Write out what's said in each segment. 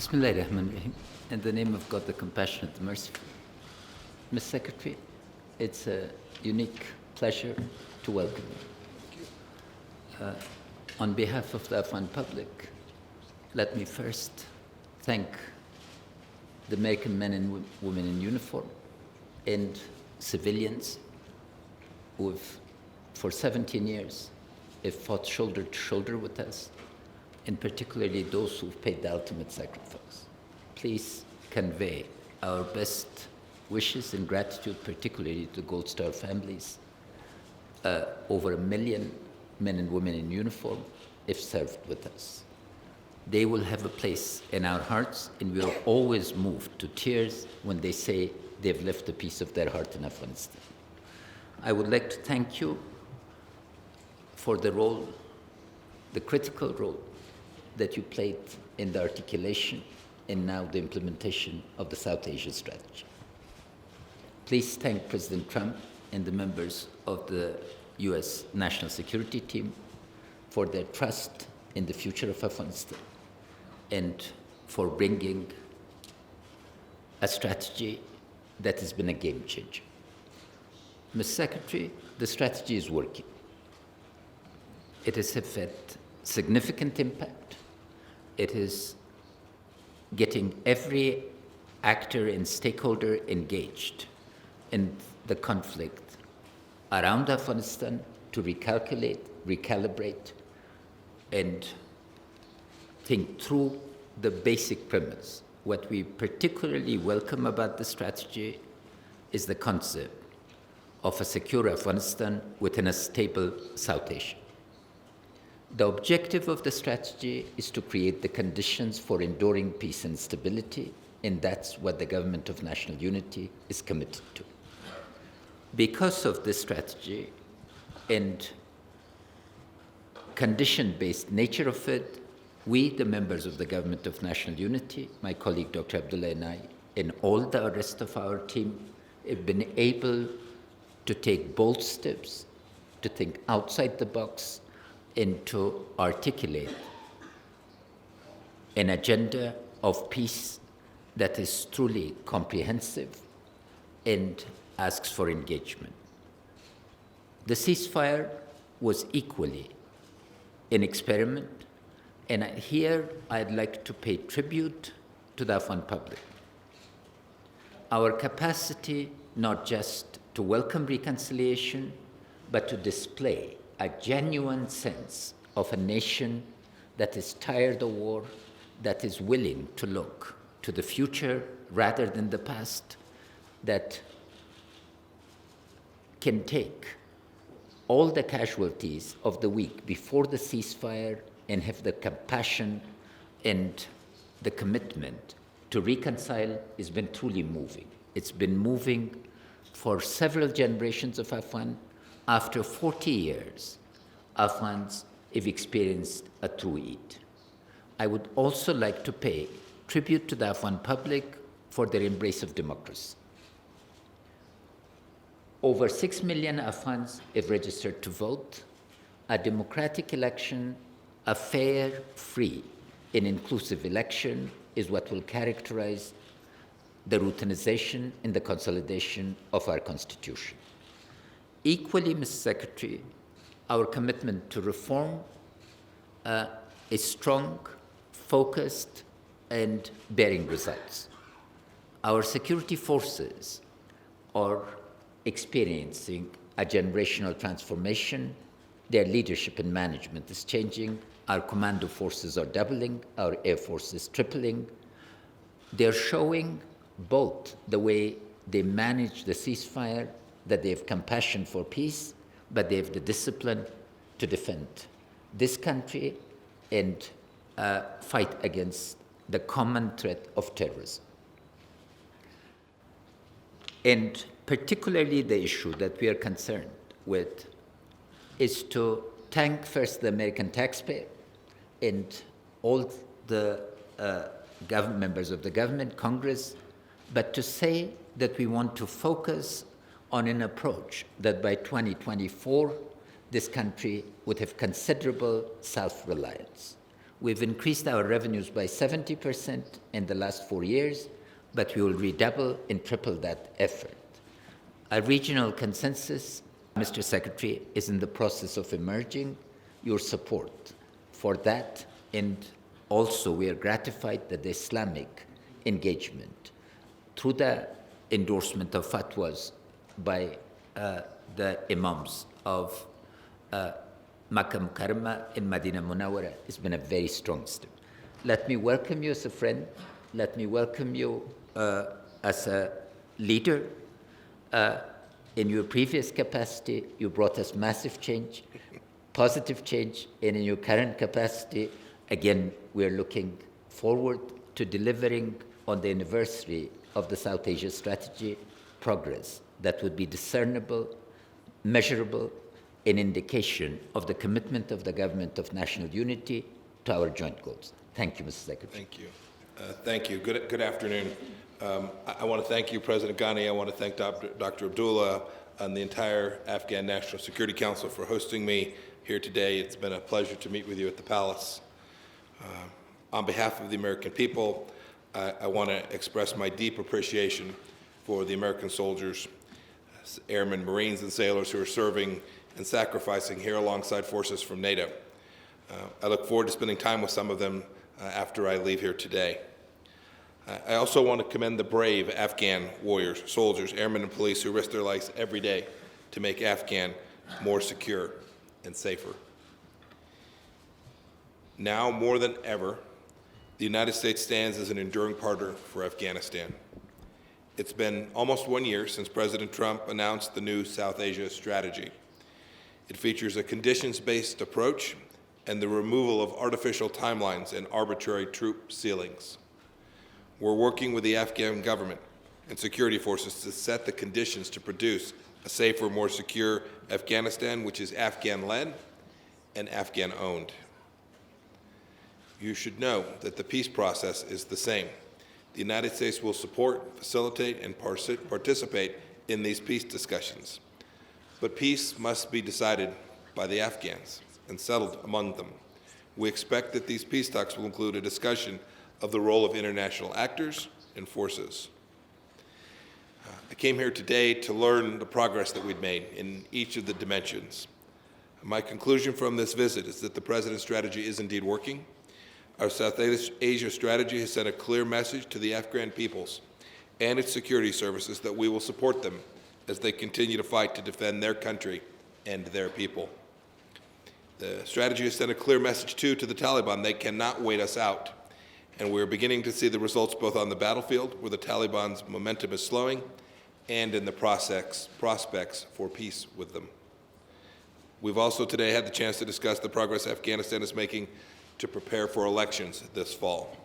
Bismillahir Rahmanir Rahim. In the name of God, the Compassionate, the Merciful. Ms. Secretary, it's a unique pleasure to welcome you. On behalf of the Afghan public, let me first thank the American men and women in uniform and civilians who have, for 17 years, have fought shoulder to shoulder with us, and particularly those who've paid the ultimate sacrifice. Please convey our best wishes and gratitude, particularly to the Gold Star families. Over 1 million men and women in uniform have served with us. They will have a place in our hearts, and we are always moved to tears when they say they've left a piece of their heart in Afghanistan. I would like to thank you for the role, the critical role that you played in the articulation and now the implementation of the South Asia strategy. Please thank President Trump and the members of the U.S. National Security Team for their trust in the future of Afghanistan and for bringing a strategy that has been a game changer. Ms. Secretary, the strategy is working. It has had significant impact. It is getting every actor and stakeholder engaged in the conflict around Afghanistan to recalculate, recalibrate, and think through the basic premise. What we particularly welcome about the strategy is the concept of a secure Afghanistan within a stable South Asia. The objective of the strategy is to create the conditions for enduring peace and stability, and that's what the Government of National Unity is committed to. Because of this strategy and condition-based nature of it, we, the members of the Government of National Unity, my colleague Dr. Abdullah and I, and all the rest of our team, have been able to take bold steps, to think outside the box, and to articulate an agenda of peace that is truly comprehensive and asks for engagement. The ceasefire was equally an experiment, and here I'd like to pay tribute to the Afghan public. Our capacity not just to welcome reconciliation, but to display a genuine sense of a nation that is tired of war, that is willing to look to the future rather than the past, that can take all the casualties of the week before the ceasefire and have the compassion and the commitment to reconcile has been truly moving. It's been moving for several generations of Afghan. After 40 years, Afghans have experienced a true Eid. I would also like to pay tribute to the Afghan public for their embrace of democracy. Over 6 million Afghans have registered to vote. A democratic election, a fair, free, and inclusive election is what will characterize the routinization and the consolidation of our Constitution. Equally, Mr. Secretary, our commitment to reform is strong, focused, and bearing results. Our security forces are experiencing a generational transformation. Their leadership and management is changing. Our commando forces are doubling. Our air force is tripling. They're showing both the way they manage the ceasefire, that they have compassion for peace, but they have the discipline to defend this country and fight against the common threat of terrorism. And particularly the issue that we are concerned with is to thank first the American taxpayer and all the members of the government, Congress, but to say that we want to focus on an approach that by 2024, this country would have considerable self-reliance. We've increased our revenues by 70% in the last 4 years, but we will redouble and triple that effort. A regional consensus, Mr. Secretary, is in the process of emerging. Your support for that, and also we are gratified that the Islamic engagement, through the endorsement of fatwas by the imams of Makkah Mukarramah and Medina Munawwara, has been a very strong step. Let me welcome you as a friend. Let me welcome you as a leader. In your previous capacity, you brought us massive change, positive change, and in your current capacity, again, we are looking forward to delivering on the anniversary of the South Asia Strategy progress that would be discernible, measurable, an indication of the commitment of the Government of National Unity to our joint goals. Thank you, Mr. Secretary. Thank you. Thank you. Good afternoon. I want to thank you, President Ghani. I want to thank Dr. Abdullah and the entire Afghan National Security Council for hosting me here today. It's been a pleasure to meet with you at the Palace. On behalf of the American people, I want to express my deep appreciation for the American soldiers, airmen, Marines, and sailors who are serving and sacrificing here alongside forces from NATO. I look forward to spending time with some of them after I leave here today. I also want to commend the brave Afghan warriors, soldiers, airmen, and police who risk their lives every day to make Afghan more secure and safer. Now, more than ever, the United States stands as an enduring partner for Afghanistan. It's been almost 1 year since President Trump announced the new South Asia strategy. It features a conditions-based approach and the removal of artificial timelines and arbitrary troop ceilings. We're working with the Afghan government and security forces to set the conditions to produce a safer, more secure Afghanistan, which is Afghan-led and Afghan-owned. You should know that the peace process is the same. The United States will support, facilitate, and participate in these peace discussions. But peace must be decided by the Afghans and settled among them. We expect that these peace talks will include a discussion of the role of international actors and forces. I came here today to learn the progress that we've made in each of the dimensions. My conclusion from this visit is that the President's strategy is indeed working. Our South Asia strategy has sent a clear message to the Afghan peoples and its security services that we will support them as they continue to fight to defend their country and their people. The strategy has sent a clear message, too, to the Taliban. They cannot wait us out. And we're beginning to see the results both on the battlefield, where the Taliban's momentum is slowing, and in the prospects for peace with them. We've also today had the chance to discuss the progress Afghanistan is making to prepare for elections this fall.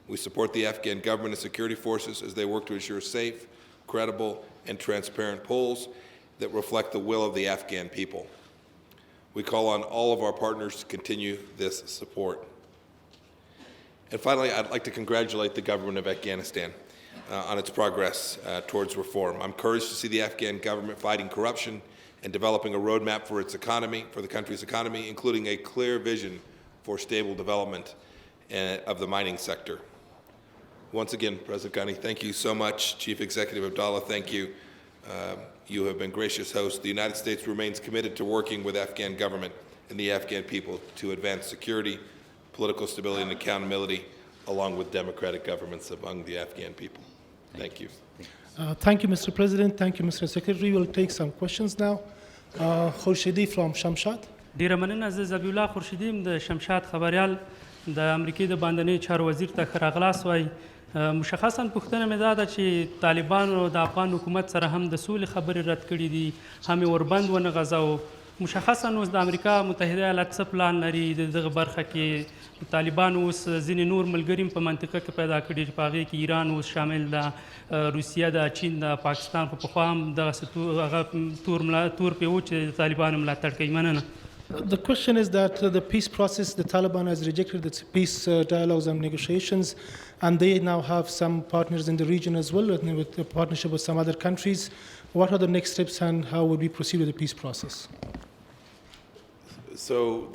We support the Afghan government and security forces as they work to ensure safe, credible, and transparent polls that reflect the will of the Afghan people. We call on all of our partners to continue this support. And finally, I'd like to congratulate the government of Afghanistan on its progress towards reform. I'm encouraged to see the Afghan government fighting corruption and developing a roadmap for its economy, for the country's economy, including a clear vision for stable development of the mining sector. Once again, President Ghani, thank you so much. Chief Executive Abdullah, thank you. You have been gracious hosts. The United States remains committed to working with Afghan government and the Afghan people to advance security, political stability, and accountability, along with democratic governments among the Afghan people. Thank you. Thank you, Mr. President. Thank you, Mr. Secretary. We'll take some questions now. Khurshidi from Shamshad. ډیره مننه. زه ذبیح الله خورشیدی یم د شمشاد خبریال د امریکې د باندنۍ چارو وزیر ته ښه راغلاست وایي. مشخصا پوښتنه مې دا ده چې طالبانو د افغان حکومت سره هم د سولې خبرې رد کړي دي، هم یې وربند ونه غځاوه. مشخصا اوس د امریکا متحده ایالات څه پلان لري د دغه برخه کې؟ طالبان اوس ځینې نور ملګري په منطقه کې پیدا کړي چې په هغې کې ایران اوس شامل ده، روسیه ده، چین ده، پاکستان خو پخوا هم دغسې هغه تور پې و چې د طالبانو ملاتړ کوي. مننه. The question is that the peace process, the Taliban has rejected the peace dialogues and negotiations, and they now have some partners in the region as well, with a partnership with some other countries. What are the next steps and how would we proceed with the peace process? So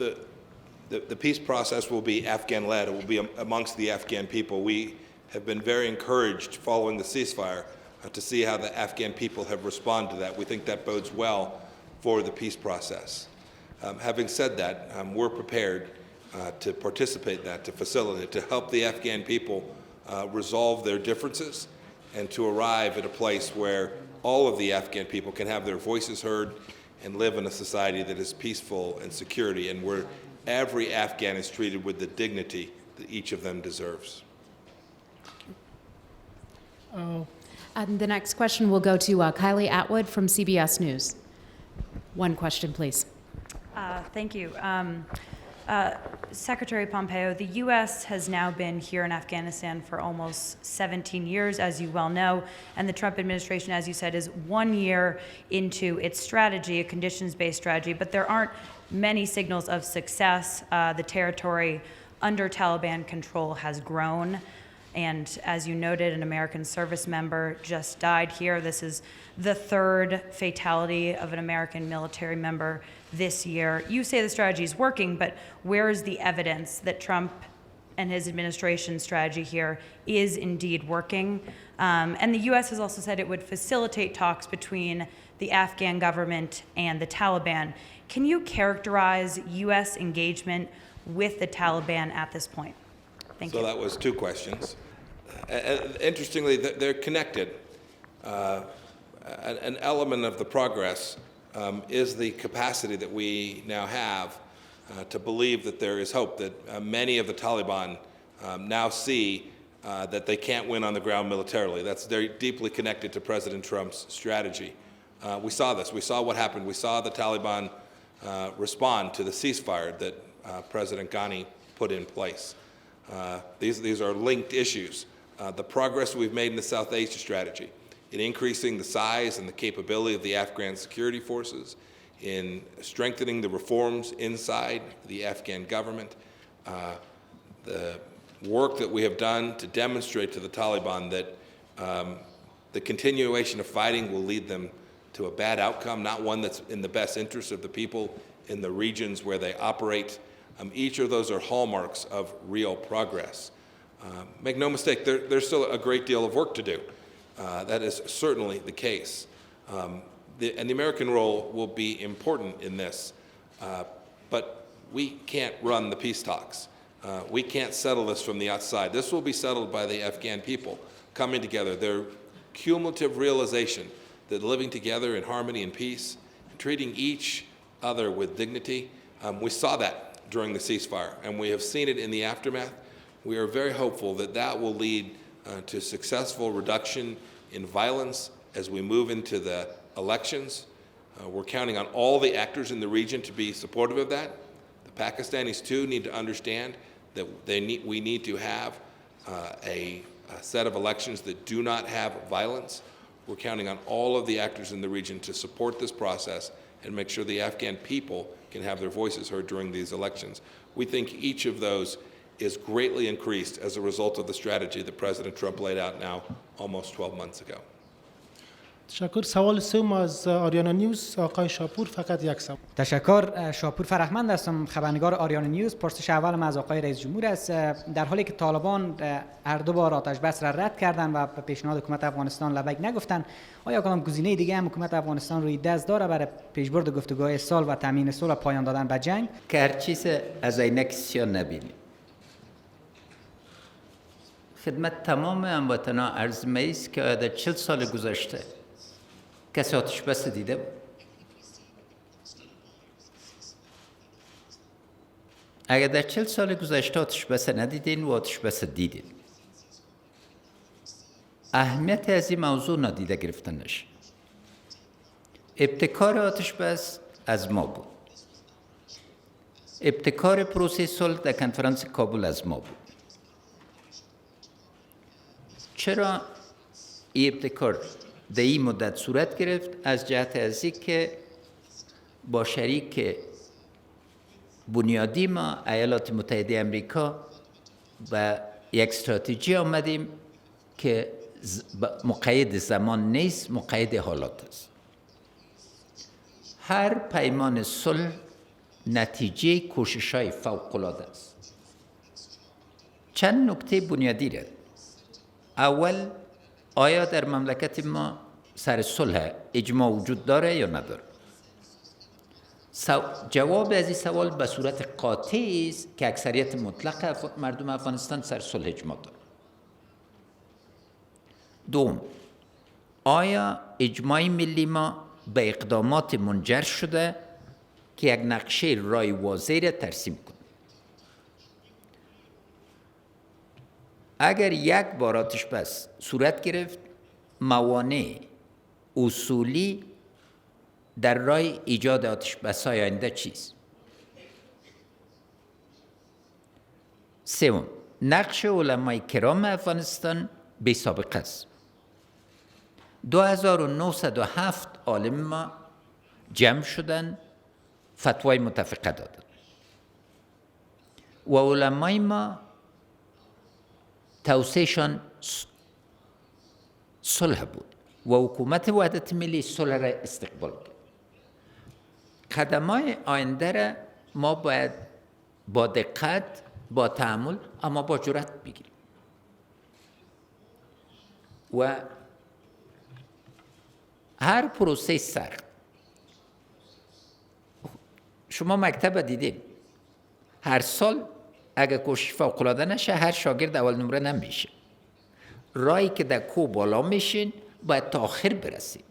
the peace process will be Afghan-led. It will be amongst the Afghan people. We have been very encouraged following the ceasefire to see how the Afghan people have responded to that. We think that bodes well for the peace process. Having said that, we're prepared to participate in that, to facilitate, to help the Afghan people resolve their differences and to arrive at a place where all of the Afghan people can have their voices heard and live in a society that is peaceful and security and where every Afghan is treated with the dignity that each of them deserves. And the next question will go to Kylie Atwood from CBS News. One question, please. Thank you. Secretary Pompeo, the U.S. has now been here in Afghanistan for almost 17 years, as you well know, and the Trump administration, as you said, is 1 year into its strategy, a conditions-based strategy, but there aren't many signals of success. The territory under Taliban control has grown, and as you noted, an American service member just died here. This is the third fatality of an American military member this year. You say the strategy is working, but where is the evidence that Trump and his administration's strategy here is indeed working? And the U.S. has also said it would facilitate talks between the Afghan government and the Taliban. Can you characterize U.S. engagement with the Taliban at this point? Thank you. So that was two questions. Interestingly, they're connected. An element of the progress is the capacity that we now have to believe that there is hope, that many of the Taliban now see that they can't win on the ground militarily. That's very deeply connected to President Trump's strategy. We saw this. We saw what happened. We saw the Taliban respond to the ceasefire that President Ghani put in place. These are linked issues. The progress we've made in the South Asia strategy, in increasing the size and the capability of the Afghan security forces, in strengthening the reforms inside the Afghan government, the work that we have done to demonstrate to the Taliban that the continuation of fighting will lead them to a bad outcome, not one that's in the best interest of the people in the regions where they operate. Each of those are hallmarks of real progress. Make no mistake, there's still a great deal of work to do. That is certainly the case. And the American role will be important in this. But we can't run the peace talks. We can't settle this from the outside. This will be settled by the Afghan people coming together. Their cumulative realization that living together in harmony and peace, and treating each other with dignity, we saw that during the ceasefire, and we have seen it in the aftermath. We are very hopeful that that will lead to successful reduction in violence as we move into the elections. We're counting on all the actors in the region to be supportive of that. The Pakistanis, too, need to understand that we need to have a set of elections that do not have violence. We're counting on all of the actors in the region to support this process and make sure the Afghan people can have their voices heard during these elections. We think each of those is greatly increased as a result of the strategy that President Trump laid out now almost 12 months ago. تشکر. سوال سوم از آریانا نیوز، آقای شاپور، فقط یک سوال. تشکر. شاپور فرهمند هستم، خبرنگار آریانا نیوز. پرسش اولم از آقای رئیس جمهور است. در حالی که طالبان هر دو بار آتش بس را رد کردند و به پیشنهاد حکومت افغانستان لبیک نگفتند، آیا کدام گزینه دیگه هم حکومت افغانستان روی دست داره برای پیشبرد گفتگوهای صلح و تامین صلح و پایان دادن به جنگ؟ که هر چیز از عینک سیاه نبینیم. خدمت تمام هموطنان عرض می است که در 40 سال گذشته کسی آتش بس دیده بود؟ اگر در 40 سال گذشته آتش بس ندیدین و آتش بس دیدین، اهمیت از این موضوع نادیده گرفته نشه. ابتکار آتش بس از ما بود. ابتکار پروسه صلح در کنفرانس کابل از ما بود. چرا این ابتکار در این مدت صورت گرفت؟ از جهت از که با شریک بنیادی ما ایالات متحدۀ امریکا و یک استراتژی آمدیم که مقید زمان نیست، مقید حالات است. هر پیمان صلح نتیجه کوشش‌های فوق‌العاده است. چند نکته بنیادی را. اول، آیا در مملکت ما سر صلح اجماع وجود داره یا نداره؟ جواب از این سوال به صورت قاطع است که اکثریت مطلق مردم افغانستان سر صلح اجماع داره. دوم، آیا اجماع ملی ما به اقدامات منجر شده که یک نقشه رای واضح را ترسیم کنه؟ اگر یک بار آتش بس صورت گرفت، موانع اصولی در راه ایجاد آتش بس‌های آینده چیست؟ سوم، نقش علمای کرام افغانستان بی سابقه است. 2907 عالم ما جمع شدن، فتوای متفقه دادن و علمای ما توصیهشان صلح بود و حکومت وحدت ملی صلح را استقبال کرد. قدم‌های آینده را ما باید با دقت، با تأمل، اما با جرأت بگیریم و هر پروسه سخت. شما مکتب دیدین، هر سال اگر کوشش فوق‌العاده نشه، هر شاگرد اول نمره نمیشه. راهی که در کو بالا میشین باید تا آخر برسید.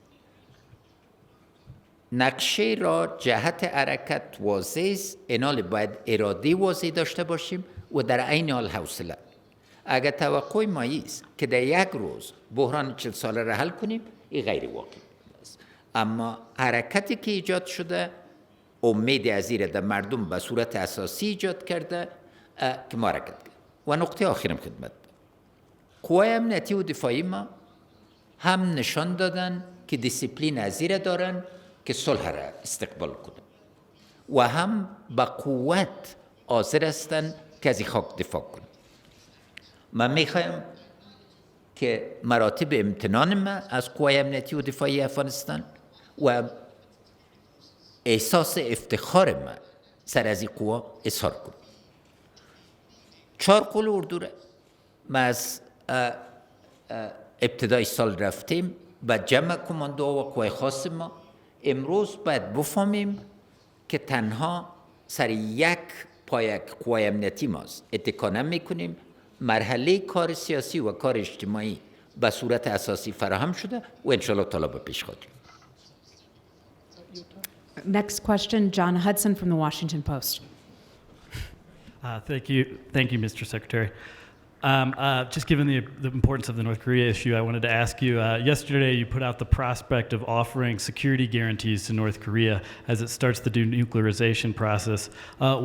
نقشه را جهت حرکت واضح است، اینال باید اراده واضح داشته باشیم و در عین حال حوصله. اگر توقع ما است که در یک روز بحران 40 ساله را حل کنیم، این غیر واقعی است. اما حرکتی که ایجاد شده، امید ازیر در مردم به صورت اساسی ایجاد کرده که ما حرکت کرد. و نقطه آخرم خدمت. قوای امنیتی و دفاعی ما هم نشان دادن که دیسیپلین ازیر دارن که صلح را استقبال کنند و هم با قوت حاضر هستند که از این خاک دفاع کنند. من میخوایم که مراتب امتنان ما از قوای امنیتی و دفاعی افغانستان و احساس افتخار ما سر از این قوا اظهار کنم. 4 قول اردو را ما از ابتدای سال رفتیم و جمع کماندو و قوای خاص ما. امروز باید بفهمیم که تنها سر یک پایک قوای امنیتی ماست اتکا نمی‌کنیم. مرحله کار سیاسی و کار اجتماعی به صورت اساسی فراهم شده و انشاءالله تعالی به پیش خواهیم. Next question, John Hudson from the Washington Post. Thank you, Mr. Secretary. Just given the importance of the North Korea issue, I wanted to ask you, yesterday you put out the prospect of offering security guarantees to North Korea as it starts the denuclearization process.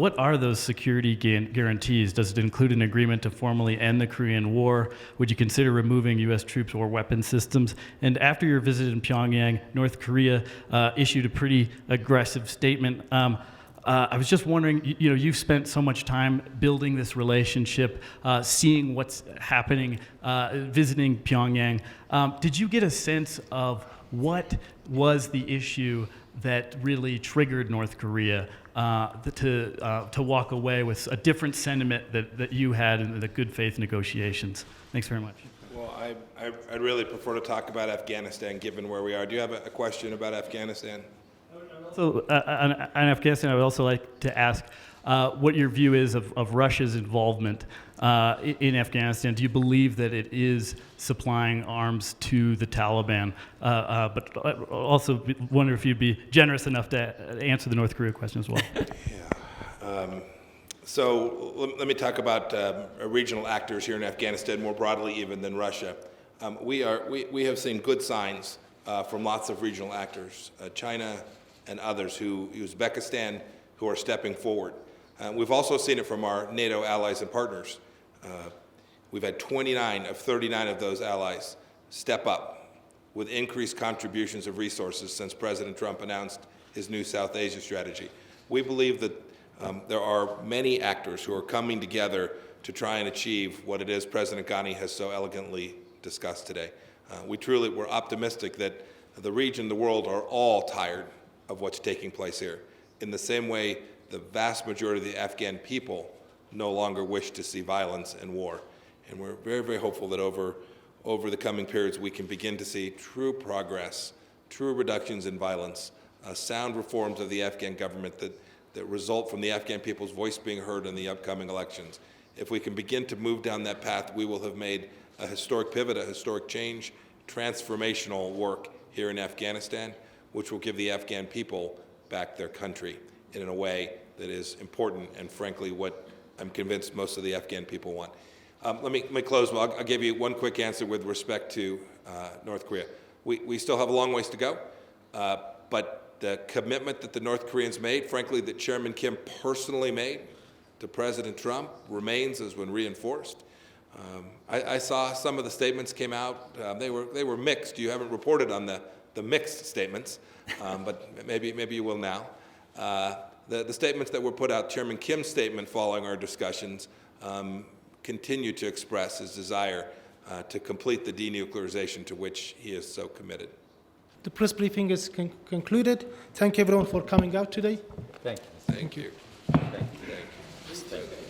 What are those security guarantees? Does it include an agreement to formally end the Korean War? Would you consider removing U.S. troops or weapon systems? And after your visit in Pyongyang, North Korea issued a pretty aggressive statement. I was just wondering, you've spent so much time building this relationship, seeing what's happening, visiting Pyongyang. Did you get a sense of what was the issue that really triggered North Korea to walk away with a different sentiment that you had in the good faith negotiations? Thanks very much. Well, I'd really prefer to talk about Afghanistan, given where we are. Do you have a question about Afghanistan? So, on Afghanistan, I would also like to ask what your view is of Russia's involvement in Afghanistan. Do you believe that it is supplying arms to the Taliban? But also wonder if you'd be generous enough to answer the North Korea question as well. Yeah. So let me talk about regional actors here in Afghanistan more broadly even than Russia. We have seen good signs from lots of regional actors, China and others, Uzbekistan, who are stepping forward. We've also seen it from our NATO allies and partners. We've had 29 of 39 of those allies step up with increased contributions of resources since President Trump announced his new South Asia strategy. We believe that there are many actors who are coming together to try and achieve what it is President Ghani has so elegantly discussed today. We're optimistic that the region, the world, are all tired of what's taking place here. In the same way the vast majority of the Afghan people no longer wish to see violence and war. And we're very, very hopeful that over the coming periods we can begin to see true progress, true reductions in violence, sound reforms of the Afghan government that result from the Afghan people's voice being heard in the upcoming elections. If we can begin to move down that path, we will have made a historic pivot, a historic change, transformational work here in Afghanistan, which will give the Afghan people back their country in a way that is important and, frankly, what I'm convinced most of the Afghan people want. Let me close. Well, I'll give you one quick answer with respect to North Korea. We still have a long ways to go, but the commitment that the North Koreans made, frankly, that Chairman Kim personally made to President Trump remains, has been reinforced. I saw some of the statements came out. They were mixed. You haven't reported on the mixed statements, but maybe you will now. The statements that were put out, Chairman Kim's statement following our discussions, continue to express his desire to complete the denuclearization to which he is so committed. The press briefing is concluded. Thank you everyone for coming out today. Thank you. Thank you. Thank you. Thank you.